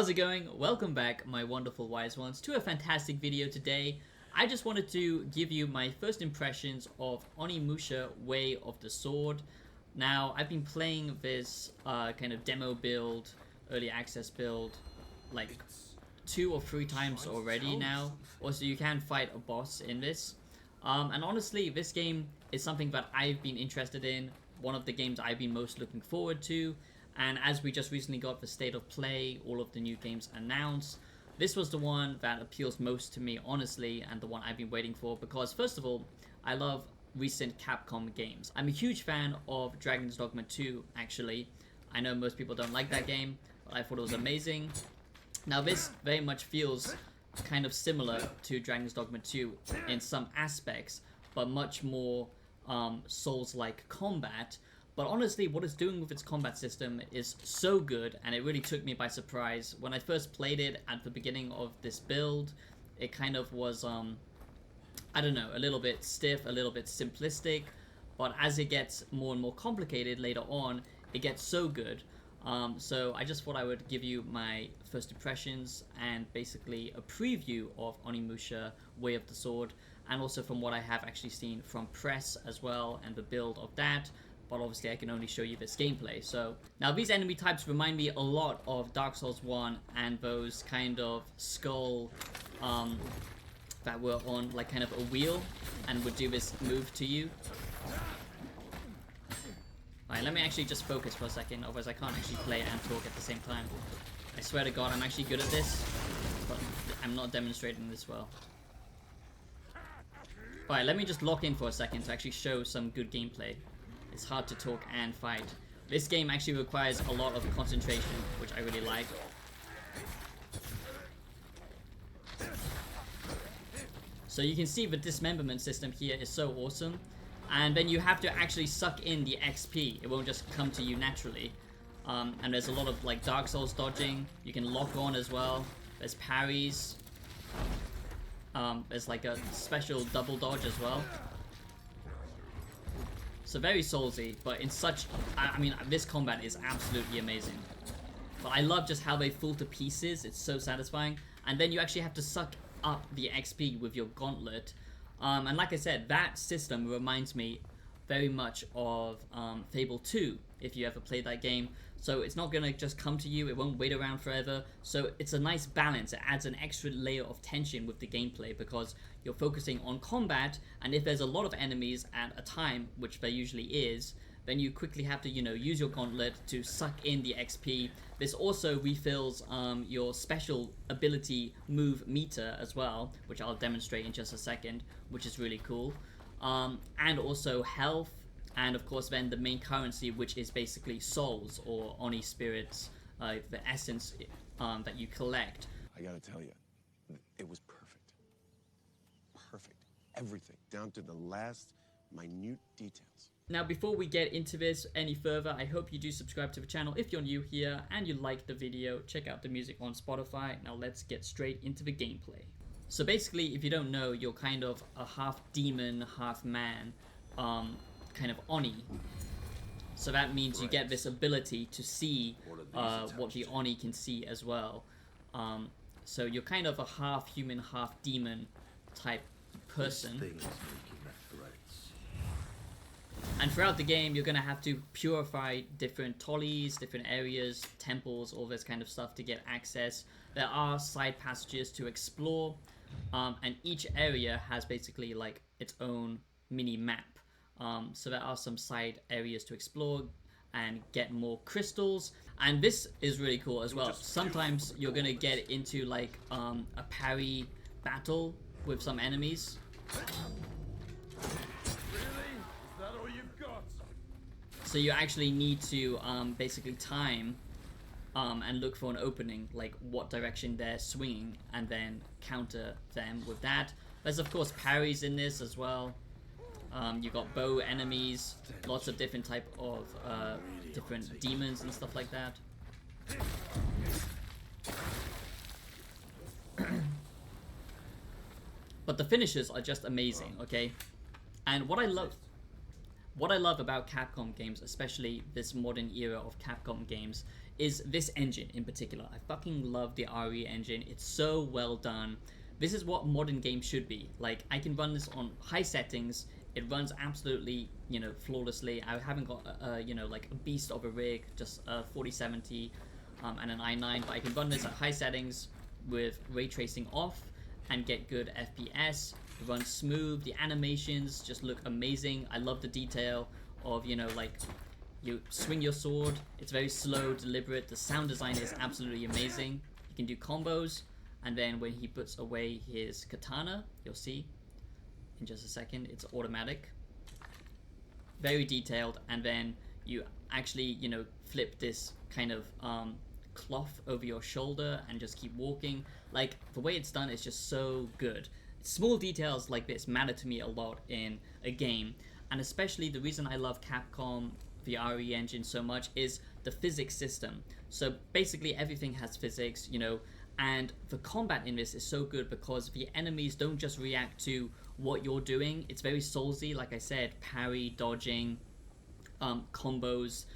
How's it going? Welcome back, my wonderful wise ones, to a fantastic video today. I just wanted to give you my first impressions of Onimusha Way of the Sword. Now, I've been playing this kind of demo build, early access build, like 2 or 3 times already now. Also, you can fight a boss in this. And honestly, this game is something that I've been interested in, one of the games I've been most looking forward to. And as we just recently got the state of play, all of the new games announced, this was the one that appeals most to me, honestly, and the one I've been waiting for, because first of all, I love recent Capcom games. I'm a huge fan of Dragon's Dogma 2, actually. I know most people don't like that game, but I thought it was amazing. Now this very much feels kind of similar to Dragon's Dogma 2 in some aspects, but much more Souls-like combat. But honestly, what it's doing with its combat system is so good, and it really took me by surprise. When I first played it at the beginning of this build, it kind of was, I don't know, a little bit stiff, a little bit simplistic, but as it gets more and more complicated later on, it gets so good. So I just thought I would give you my first impressions and basically a preview of Onimusha Way of the Sword, and also from what I have actually seen from press as well and the build of that. But obviously I can only show you this gameplay. So now these enemy types remind me a lot of Dark Souls 1 and those kind of skull that were on like kind of a wheel and would do this move to you. Alright, let me actually just focus for a second, otherwise I can't actually play and talk at the same time. I swear to God, I'm actually good at this, but I'm not demonstrating this well. Alright, let me just lock in for a second to actually show some good gameplay. It's hard to talk and fight. This game actually requires a lot of concentration, which I really like. So you can see the dismemberment system here is so awesome. And then you have to actually suck in the XP. It won't just come to you naturally. And there's a lot of like Dark Souls dodging. You can lock on as well. There's parries. There's like a special double dodge as well. So very Soulsy, but in such, I mean, this combat is absolutely amazing. But I love just how they fall to pieces. It's so satisfying. And then you actually have to suck up the XP with your gauntlet. And like I said, that system reminds me very much of Fable 2, if you ever played that game. So it's not going to just come to you, it won't wait around forever. So it's a nice balance. It adds an extra layer of tension with the gameplay because you're focusing on combat, and if there's a lot of enemies at a time, which there usually is, then you quickly have to, you know, use your gauntlet to suck in the XP. This also refills your special ability move meter as well, which I'll demonstrate in just a second, which is really cool. And also health, and of course then the main currency, which is basically souls or Oni spirits, the essence that you collect. I gotta tell you, it was perfect. Perfect. Everything, down to the last minute details. Now before we get into this any further, I hope you do subscribe to the channel if you're new here and you like the video. Check out the music on Spotify. Now let's get straight into the gameplay. So basically, if you don't know, you're kind of a half demon, half man, kind of Oni. So that means you get this ability to see what the Oni can see as well. So you're kind of a half human, half demon type person. And throughout the game, you're going to have to purify different tollies, different areas, temples, all this kind of stuff to get access. There are side passages to explore, and each area has basically like its own mini map. So there are some side areas to explore and get more crystals. And this is really cool as well. Sometimes you're going to get into like a parry battle with some enemies. So you actually need to basically time and look for an opening, like what direction they're swinging, and then counter them with that. There's of course parries in this as well. You got bow enemies, lots of different type of different demons and stuff like that. But the finishes are just amazing, okay? And what I love What I love about Capcom games, especially this modern era of Capcom games, is this engine in particular. I fucking love the RE engine. It's so well done. This is what modern games should be. Like, I can run this on high settings. It runs absolutely, flawlessly. I haven't got, like a beast of a rig, just a 4070 and an i9, but I can run this at high settings with ray tracing off and get good FPS. It runs smooth. The animations just look amazing. I love the detail of, like, you swing your sword. It's very slow, deliberate. The sound design is absolutely amazing. You can do combos, and then when he puts away his katana, you'll see in just a second, it's automatic. Very detailed, and then you actually, flip this kind of cloth over your shoulder and just keep walking. Like, the way it's done is just so good. Small details like this matter to me a lot in a game, and especially the reason I love Capcom the RE engine so much is the physics system. So basically everything has physics, and the combat in this is so good because the enemies don't just react to what you're doing. It's very soulsy, like I said, parry, dodging, combos,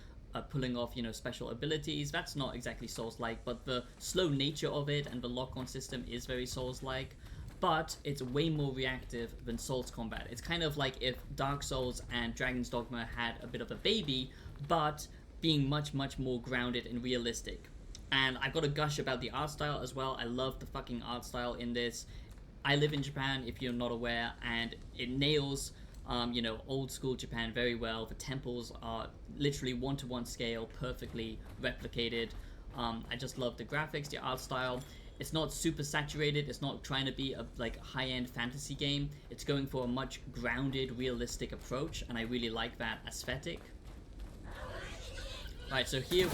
pulling off, special abilities. That's not exactly Souls-like, but the slow nature of it and the lock-on system is very Souls-like. But it's way more reactive than Souls combat. It's kind of like if Dark Souls and Dragon's Dogma had a bit of a baby, but being much, much more grounded and realistic. And I've got to gush about the art style as well. I love the fucking art style in this. I live in Japan, if you're not aware, and it nails, old school Japan very well. The temples are literally one-to-one scale, perfectly replicated. I just love the graphics, the art style. It's not super saturated. It's not trying to be a high-end fantasy game. It's going for a much grounded, realistic approach, and I really like that aesthetic. Right, so here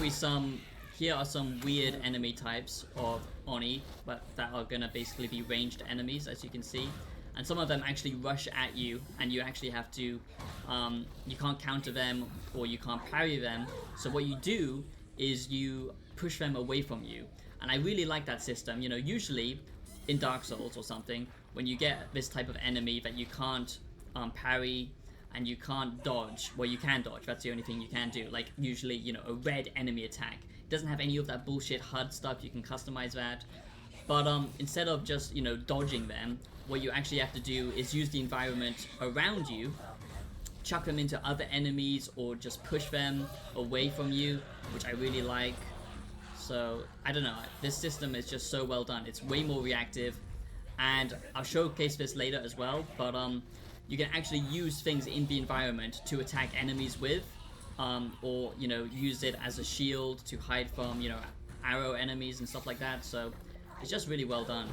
are some weird enemy types of Oni, but that are gonna basically be ranged enemies, as you can see. And some of them actually rush at you, and you actually have to, you can't counter them or you can't parry them. So what you do is you push them away from you. And I really like that system. Usually in Dark Souls or something, when you get this type of enemy that you can't parry and you can't dodge, well, you can dodge, that's the only thing you can do. Like, usually, a red enemy attack. It doesn't have any of that bullshit HUD stuff, you can customize that. But instead of just, dodging them, what you actually have to do is use the environment around you, chuck them into other enemies, or just push them away from you, which I really like. So, I don't know, this system is just so well done. It's way more reactive, and I'll showcase this later as well, but you can actually use things in the environment to attack enemies with, or, use it as a shield to hide from, arrow enemies and stuff like that, so it's just really well done.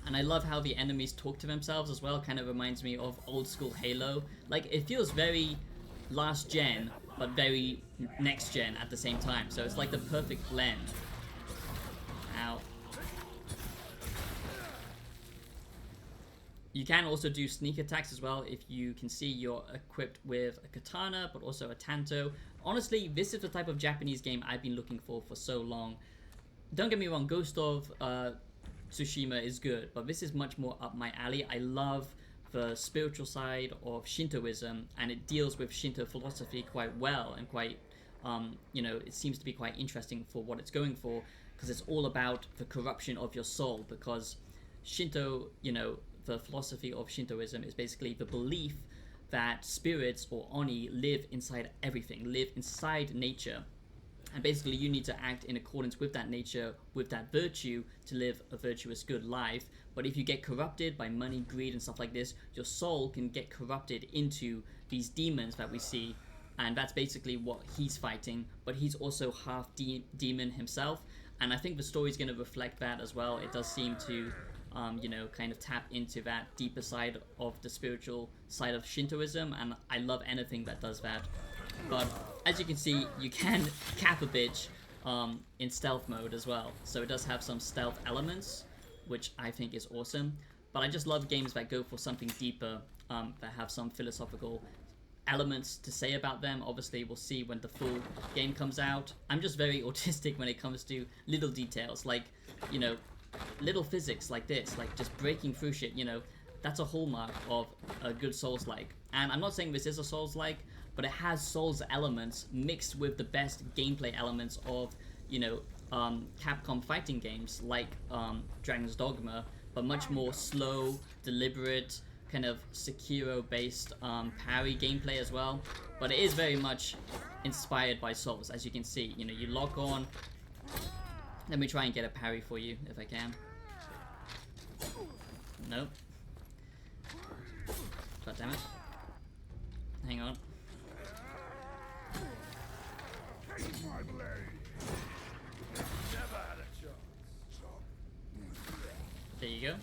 And I love how the enemies talk to themselves as well. Kind of reminds me of old school Halo. Like, it feels very last gen, but very next gen at the same time. So it's like the perfect blend. Ow. You can also do sneak attacks as well. If you can see, you're equipped with a katana, but also a tanto. Honestly, this is the type of Japanese game I've been looking for so long. Don't get me wrong, Ghost of Tsushima is good, but this is much more up my alley. I love the spiritual side of Shintoism, and it deals with Shinto philosophy quite well, and quite, it seems to be quite interesting for what it's going for, because it's all about the corruption of your soul, because Shinto, the philosophy of Shintoism is basically the belief that spirits or Oni live inside everything, live inside nature. And basically you need to act in accordance with that nature, with that virtue, to live a virtuous, good life. But if you get corrupted by money, greed, and stuff like this, your soul can get corrupted into these demons that we see. And that's basically what he's fighting. But he's also half demon himself. And I think the story's going to reflect that as well. It does seem to, kind of tap into that deeper side of the spiritual side of Shintoism. And I love anything that does that. But as you can see, you can cap a bitch in stealth mode as well. So it does have some stealth elements, which I think is awesome. But I just love games that go for something deeper, that have some philosophical elements to say about them. Obviously, we'll see when the full game comes out. I'm just very autistic when it comes to little details, like, little physics like this, like just breaking through shit, you know, that's a hallmark of a good Souls-like. And I'm not saying this is a Souls-like, but it has Souls elements mixed with the best gameplay elements of, you know, Capcom fighting games like Dragon's Dogma, but much more slow, deliberate, kind of Sekiro-based parry gameplay as well. But it is very much inspired by Souls, as you can see. You know, you lock on. Let me try and get a parry for you if I can. Nope. God damn it. Hang on. There you go.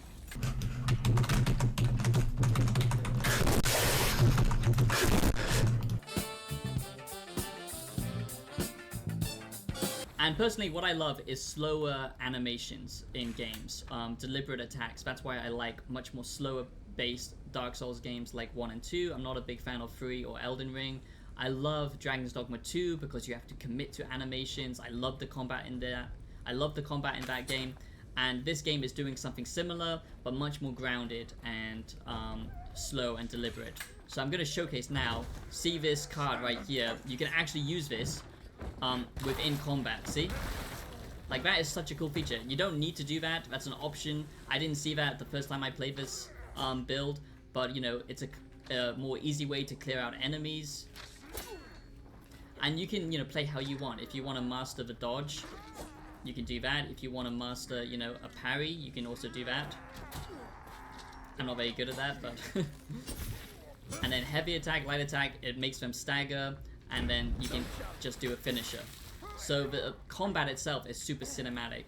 And personally, what I love is slower animations in games, deliberate attacks. That's why I like much more slower based Dark Souls games like 1 and 2. I'm not a big fan of 3 or Elden Ring. I love Dragon's Dogma 2 because you have to commit to animations. I love the combat in there. I love the combat in that game. And this game is doing something similar, but much more grounded and slow and deliberate. So I'm going to showcase now. See this card right here. You can actually use this within combat, see? Like, that is such a cool feature. You don't need to do that. That's an option. I didn't see that the first time I played this build, but, you know, it's a more easy way to clear out enemies. And you can, you know, play how you want. If you want to master the dodge, you can do that. If you want to master, you know, a parry, you can also do that. I'm not very good at that, but... And then heavy attack, light attack, it makes them stagger, and then you can just do a finisher. So the combat itself is super cinematic,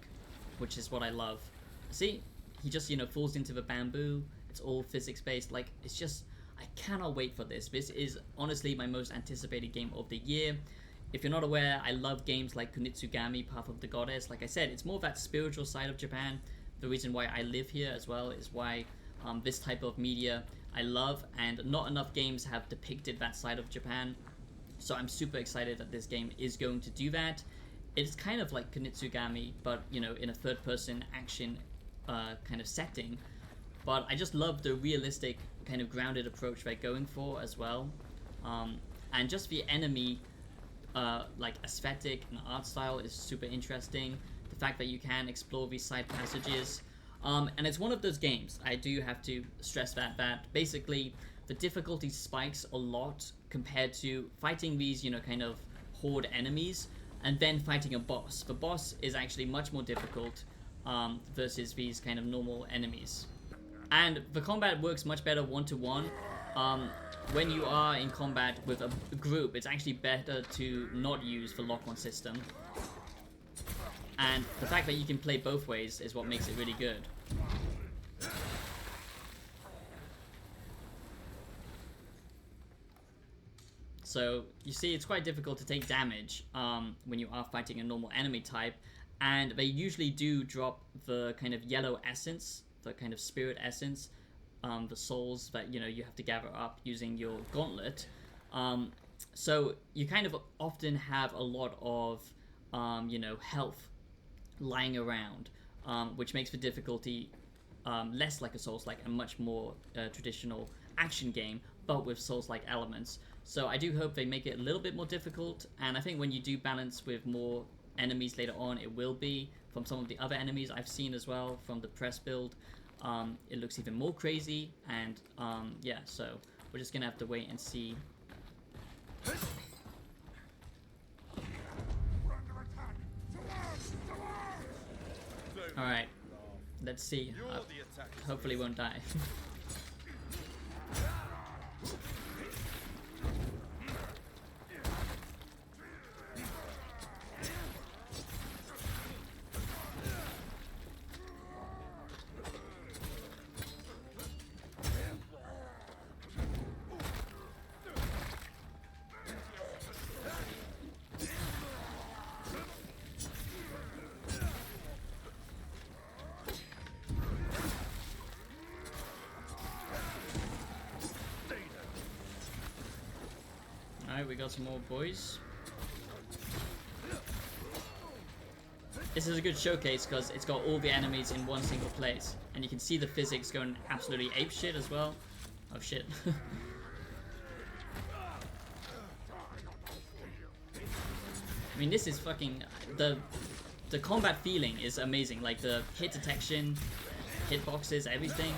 which is what I love. See? He just, you know, falls into the bamboo. It's all physics-based. Like, it's just... I cannot wait for this. This is honestly my most anticipated game of the year. If you're not aware, I love games like Kunitsugami, Path of the Goddess. Like I said, it's more that spiritual side of Japan. The reason why I live here as well is why this type of media I love, and not enough games have depicted that side of Japan. So I'm super excited that this game is going to do that. It's kind of like Kunitsugami, but, you know, in a third-person action kind of setting. But I just love the realistic, kind of grounded approach they're going for as well. And just the enemy, like, aesthetic and art style is super interesting. The fact that you can explore these side passages. And it's one of those games, I do have to stress that basically the difficulty spikes a lot compared to fighting these, you know, kind of horde enemies and then fighting a boss. The boss is actually much more difficult versus these kind of normal enemies. And the combat works much better one-to-one. When you are in combat with a group, it's actually better to not use the lock-on system. And the fact that you can play both ways is what makes it really good. So, you see, it's quite difficult to take damage when you are fighting a normal enemy type. And they usually do drop the kind of yellow essence, the kind of spirit essence, the souls that, you know, you have to gather up using your gauntlet. So, you kind of often have a lot of, you know, health lying around, which makes the difficulty less like a Souls-like and much more traditional action game, but with Souls-like elements. So I do hope they make it a little bit more difficult, and I think when you do balance with more enemies later on, it will be. From some of the other enemies I've seen as well from the press build, it looks even more crazy, and yeah, so we're just gonna have to wait and see. Alright, let's see. Hopefully won't die. Alright, we got some more boys. this is a good showcase because it's got all the enemies in one single place, and you can see the physics going absolutely apeshit as well. Oh shit. I mean, this is fucking the combat feeling is amazing. Like the hit detection, hitboxes, everything.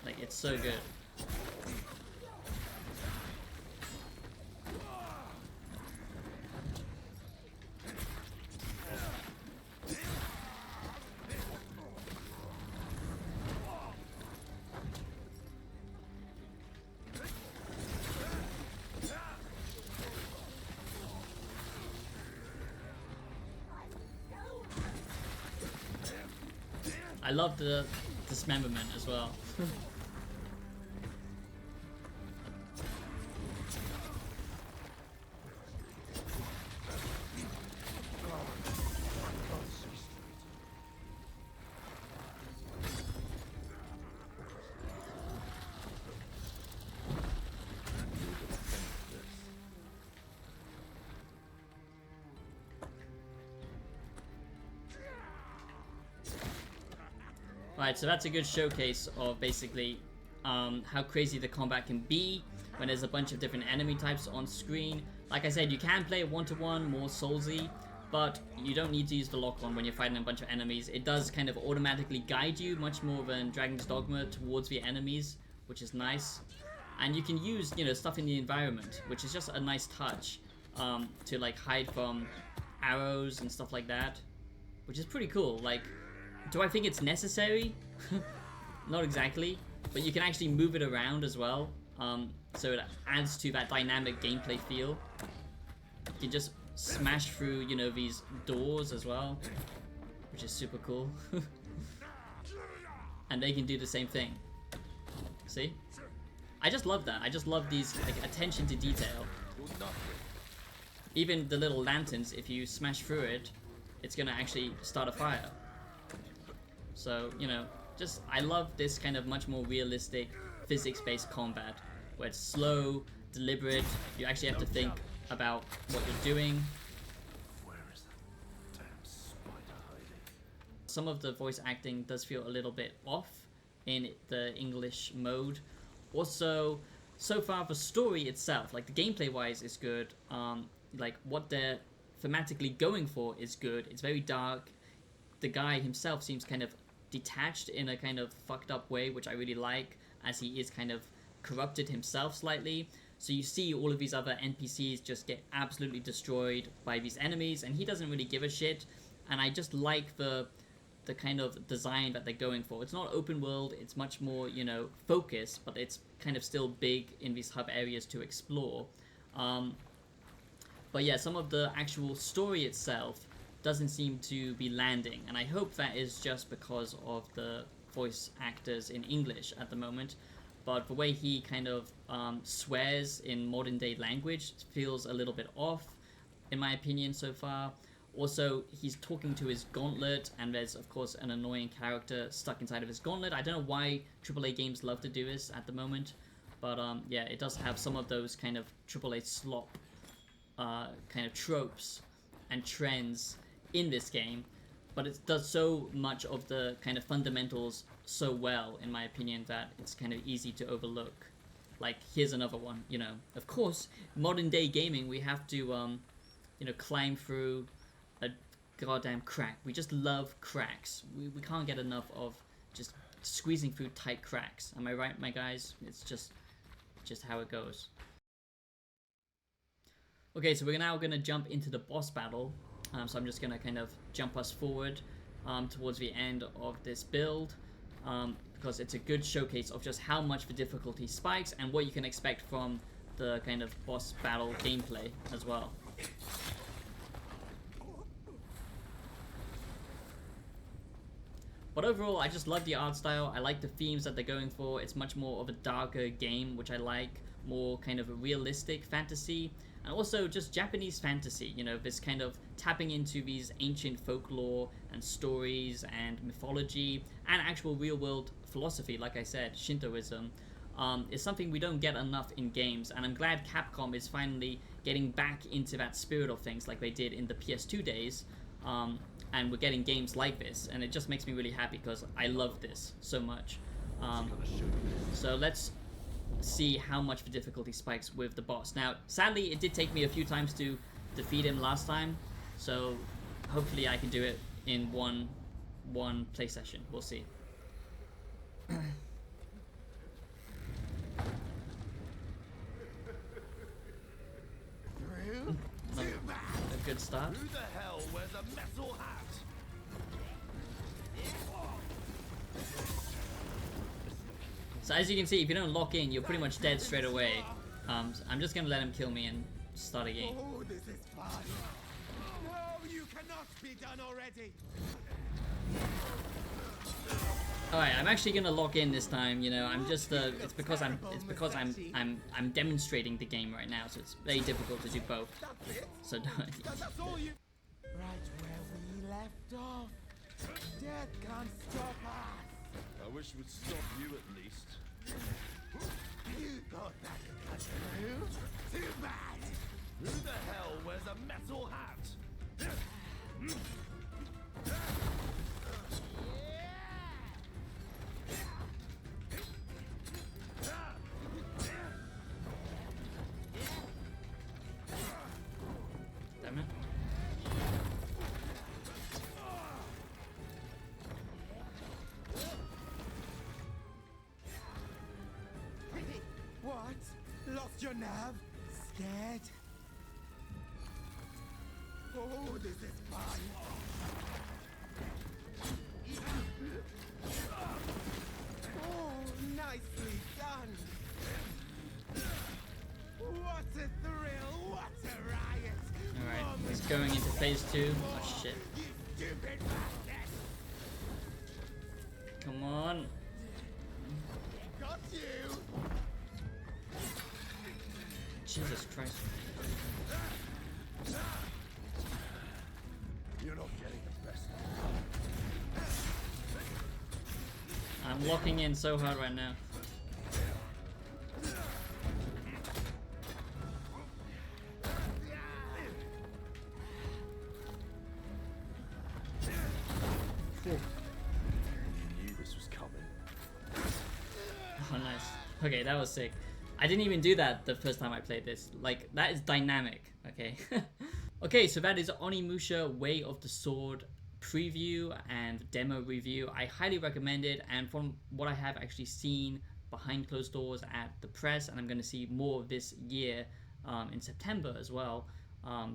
Like it's so good. I love the dismemberment as well. Right, so that's a good showcase of basically how crazy the combat can be when there's a bunch of different enemy types on screen. Like I said, you can play one-to-one, more Soulsy, but you don't need to use the lock-on when you're fighting a bunch of enemies. It does kind of automatically guide you much more than Dragon's Dogma towards the enemies, which is nice. And you can use, you know, stuff in the environment, which is just a nice touch to like hide from arrows and stuff like that, which is pretty cool. Like, do I think it's necessary? Not exactly, but you can actually move it around as well, so it adds to that dynamic gameplay feel. You can just smash through, you know, these doors as well, which is super cool. And they can do the same thing. See? I just love that. I just love these like attention to detail. Even the little lanterns, if you smash through it, it's gonna actually start a fire. So, you know, just, I love this kind of much more realistic physics-based combat, where it's slow, deliberate, you actually have to think about what you're doing. Where is that damn spider hiding? Some of the voice acting does feel a little bit off in the English mode. Also, so far the story itself, like the gameplay-wise is good, like what they're thematically going for is good. It's very dark. The guy himself seems kind of detached in a kind of fucked up way, which I really like, as he is kind of corrupted himself slightly. So you see all of these other NPCs just get absolutely destroyed by these enemies, and he doesn't really give a shit. And I just like the kind of design that they're going for. It's not open world, it's much more, you know, focused, but it's kind of still big in these hub areas to explore. But yeah, some of the actual story itself doesn't seem to be landing, and I hope that is just because of the voice actors in English at the moment. But the way he kind of swears in modern day language feels a little bit off, in my opinion, so far. Also, he's talking to his gauntlet, and there's of course an annoying character stuck inside of his gauntlet. I don't know why AAA games love to do this at the moment, but yeah, it does have some of those kind of AAA slop kind of tropes and trends in this game, but it does so much of the kind of fundamentals so well, in my opinion, that it's kind of easy to overlook. Like, here's another one, you know, of course, modern day gaming, we have to, you know, climb through a goddamn crack. We just love cracks. We can't get enough of just squeezing through tight cracks. Am I right, my guys? It's just how it goes. Okay, so we're now gonna jump into the boss battle. So I'm just going to kind of jump us forward towards the end of this build, because it's a good showcase of just how much the difficulty spikes and what you can expect from the kind of boss battle gameplay as well. But overall, I just love the art style. I like the themes that they're going for. It's much more of a darker game, which I like. More kind of a realistic fantasy. And also just Japanese fantasy, you know, this kind of tapping into these ancient folklore and stories and mythology and actual real-world philosophy, like I said, Shintoism, is something we don't get enough in games. And I'm glad Capcom is finally getting back into that spirit of things like they did in the PS2 days. and we're getting games like this, and it just makes me really happy because I love this so much. So let's see how much the difficulty spikes with the boss. Now, sadly, it did take me a few times to defeat him last time, so hopefully I can do it in one play session. We'll see. A good start. Who the hell wears a metal hat? So as you can see, if you don't lock in, you're pretty much dead straight away. So I'm just gonna let him kill me and start again. Oh, this is fun. No, you cannot be done already. Alright, I'm actually gonna lock in this time. You know, I'm just it's because I'm demonstrating the game right now, so it's very difficult to do both. That's it. So don't. That's all you. Right where we left off. Death can't stop us. I wish it would stop you at least. You thought that would cut through? Too bad. Who the hell wears a metal hat? Damn it. What? Lost your nerve? Scared? Oh, this is fun. Oh, nicely done. What a thrill! What a riot! Alright, he's going into phase 2. Oh shit. You stupid bastard! Come on. Got you! Jesus Christ. You're not getting the best. I'm locking in so hard right now. You knew this was coming. Oh, nice. Okay, that was sick. I didn't even do that the first time I played this. Like, that is dynamic, okay? Okay, so that is Onimusha Way of the Sword preview and demo review. I highly recommend it, and from what I have actually seen behind closed doors at the press, and I'm going to see more of this year in September as well,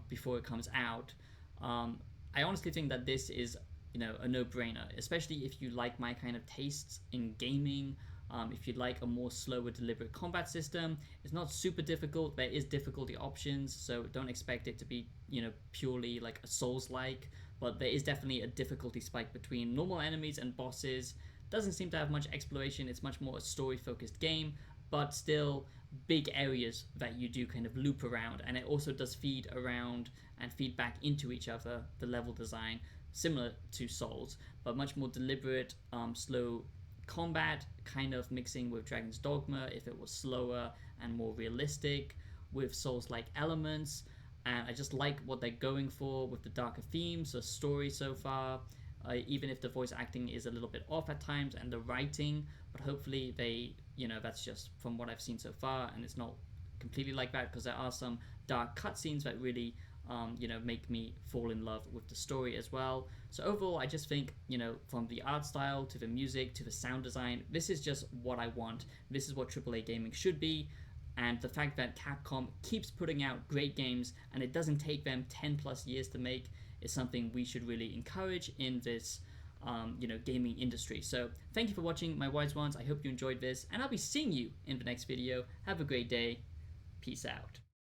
before it comes out. I honestly think that this is, you know, a no-brainer, especially if you like my kind of tastes in gaming. If you like a more slower, deliberate combat system, it's not super difficult. There is difficulty options, so don't expect it to be, you know, purely like a Souls-like. But there is definitely a difficulty spike between normal enemies and bosses. Doesn't seem to have much exploration. It's much more a story-focused game, but still big areas that you do kind of loop around, and it also does feed around and feed back into each other. The level design similar to Souls, but much more deliberate, slow combat, kind of mixing with Dragon's Dogma if it was slower and more realistic with Souls-like elements. And I just like what they're going for with the darker themes, the story so far, even if the voice acting is a little bit off at times and the writing, but hopefully they, you know, that's just from what I've seen so far, and it's not completely like that because there are some dark cutscenes that really you know, make me fall in love with the story as well. So overall, I just think, you know, from the art style to the music to the sound design, this is just what I want. This is what AAA gaming should be. And the fact that Capcom keeps putting out great games and it doesn't take them 10 plus years to make is something we should really encourage in this you know, gaming industry. So thank you for watching, my wise ones. I hope you enjoyed this, and I'll be seeing you in the next video. Have a great day. Peace out.